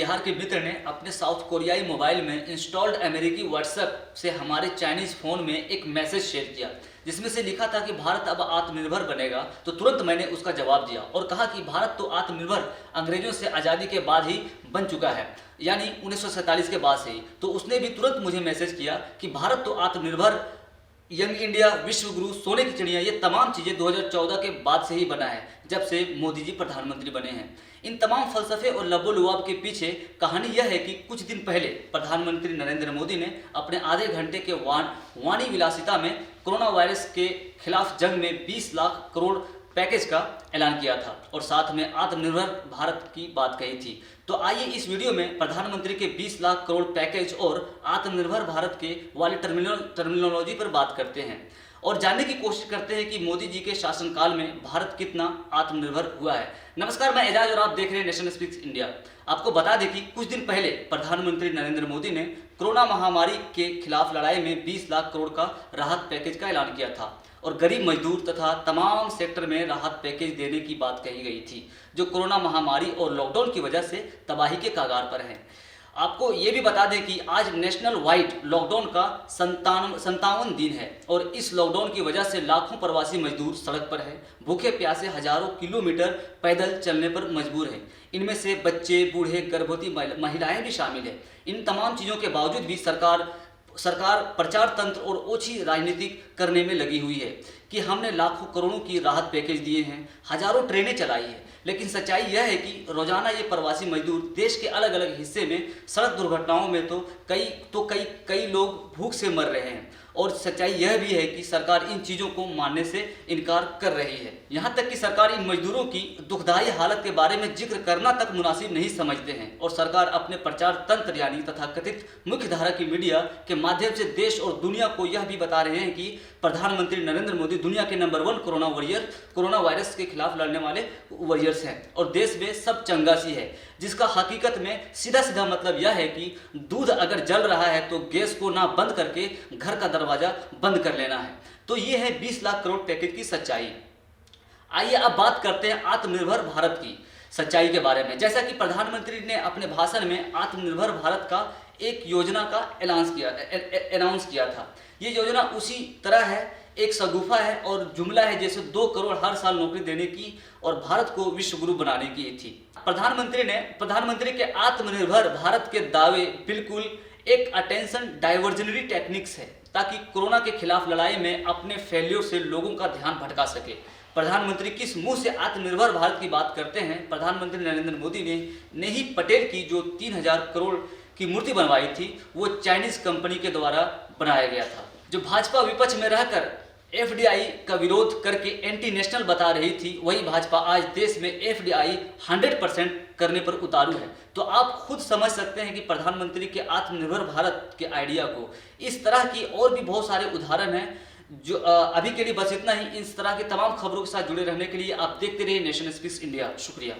बिहार के मित्र ने अपने साउथ कोरियाई मोबाइल में इंस्टॉल्ड अमेरिकी व्हाट्सएप से हमारे चाइनीज फोन में एक मैसेज शेयर किया, जिसमें से लिखा था कि भारत अब आत्मनिर्भर बनेगा। तो तुरंत मैंने उसका जवाब दिया और कहा कि भारत तो आत्मनिर्भर अंग्रेजों से आज़ादी के बाद ही बन चुका है, यानी 1947 के बाद से ही। तो उसने भी तुरंत मुझे मैसेज किया कि भारत तो आत्मनिर्भर, यंग इंडिया, विश्व गुरु, सोने की चिड़िया, ये तमाम चीज़ें 2014 के बाद से ही बना है, जब से मोदी जी प्रधानमंत्री बने हैं। इन तमाम फलसफे और लबो-लुआब के पीछे कहानी यह है कि कुछ दिन पहले प्रधानमंत्री नरेंद्र मोदी ने अपने आधे घंटे के वाणी विलासिता में कोरोना वायरस के खिलाफ जंग में 20 लाख करोड़ पैकेज का ऐलान किया था और साथ में आत्मनिर्भर भारत की बात कही थी। तो आइए इस वीडियो में प्रधानमंत्री के 20 लाख करोड़ पैकेज और आत्मनिर्भर भारत के वाली टर्मिनोलॉजी पर बात करते हैं और जानने की कोशिश करते हैं कि मोदी जी के शासनकाल में भारत कितना आत्मनिर्भर हुआ है। नमस्कार, मैं एजाज और आप देख रहे हैं नेशन स्पीक्स इंडिया। आपको बता दें कि कुछ दिन पहले प्रधानमंत्री नरेंद्र मोदी ने कोरोना महामारी के खिलाफ लड़ाई में 20 लाख करोड़ का राहत पैकेज का ऐलान किया था और गरीब मजदूर तथा तमाम सेक्टर में राहत पैकेज देने की बात कही गई थी, जो कोरोना महामारी और लॉकडाउन की वजह से तबाही के कगार पर हैं। आपको ये भी बता दें कि आज नेशनल वाइड लॉकडाउन का 57 दिन है और इस लॉकडाउन की वजह से लाखों प्रवासी मजदूर सड़क पर हैं, भूखे प्यासे हजारों किलोमीटर पैदल चलने पर मजबूर हैं। इनमें से बच्चे, बूढ़े, गर्भवती महिलाएं भी शामिल हैं। इन तमाम चीज़ों के बावजूद भी सरकार प्रचार तंत्र और ओछी राजनीति करने में लगी हुई है कि हमने लाखों करोड़ों की राहत पैकेज दिए हैं, हजारों ट्रेनें चलाई है। लेकिन सच्चाई यह है कि रोजाना ये प्रवासी मजदूर देश के अलग अलग हिस्से में सड़क दुर्घटनाओं में कई लोग भूख से मर रहे हैं और सच्चाई यह भी है कि सरकार इन चीज़ों को मानने से इनकार कर रही है। यहाँ तक कि सरकार इन मजदूरों की दुखदायी हालत के बारे में जिक्र करना तक मुनासिब नहीं समझते हैं और सरकार अपने प्रचार तंत्र यानी तथा कथित मुख्य धारा की मीडिया के माध्यम से देश और दुनिया को यह भी बता रहे हैं कि प्रधानमंत्री नरेंद्र मोदी दुनिया के नंबर 1 कोरोना वायरस के खिलाफ लड़ने वाले वॉरियर्स हैं और देश में सब चंगासी है, जिसका हकीकत में सीधा सीधा मतलब यह है कि दूध अगर जल रहा है तो गैस को ना बंद करके घर का दरवाजा बंद कर लेना है। तो ये है 20 लाख करोड़ पैकेज की सच्चाई। आइए अब बात करते हैं आत्मनिर्भर भारत की सच्चाई के बारे में। जैसा कि प्रधानमंत्री ने अपने भाषण में आत्मनिर्भर भारत का एक योजना का अनाउंस किया था। ये योजना उसी तरह है, एक शगुफा है और जुमला है जैसे 2 करोड़ हर साल नौकरी देने की और भारत को विश्व गुरु बनाने की थी। प्रधानमंत्री के आत्मनिर्भर भारत के दावे बिल्कुल एक अटेंशन डाइवर्जनरी टेक्निक्स है, ताकि कोरोना के खिलाफ लड़ाई में अपने फेल्योर से लोगों का ध्यान भटका सके। प्रधानमंत्री किस मुंह से आत्मनिर्भर भारत की बात करते हैं? प्रधानमंत्री नरेंद्र मोदी ने ही पटेल की जो 3000 करोड़ की मूर्ति बनवाई थी, वो चाइनीज कंपनी के द्वारा बनाया गया था। जो भाजपा विपक्ष में रहकर एफडीआई का विरोध करके एंटी नेशनल बता रही थी, वही भाजपा आज देश में एफडीआई 100% करने पर उतारू है। तो आप खुद समझ सकते हैं कि प्रधानमंत्री के आत्मनिर्भर भारत के आइडिया को। इस तरह की और भी बहुत सारे उदाहरण हैं। जो अभी के लिए बस इतना ही। इस तरह की तमाम खबरों के साथ जुड़े रहने के लिए आप देखते रहिए नेशन स्पीक्स इंडिया। शुक्रिया।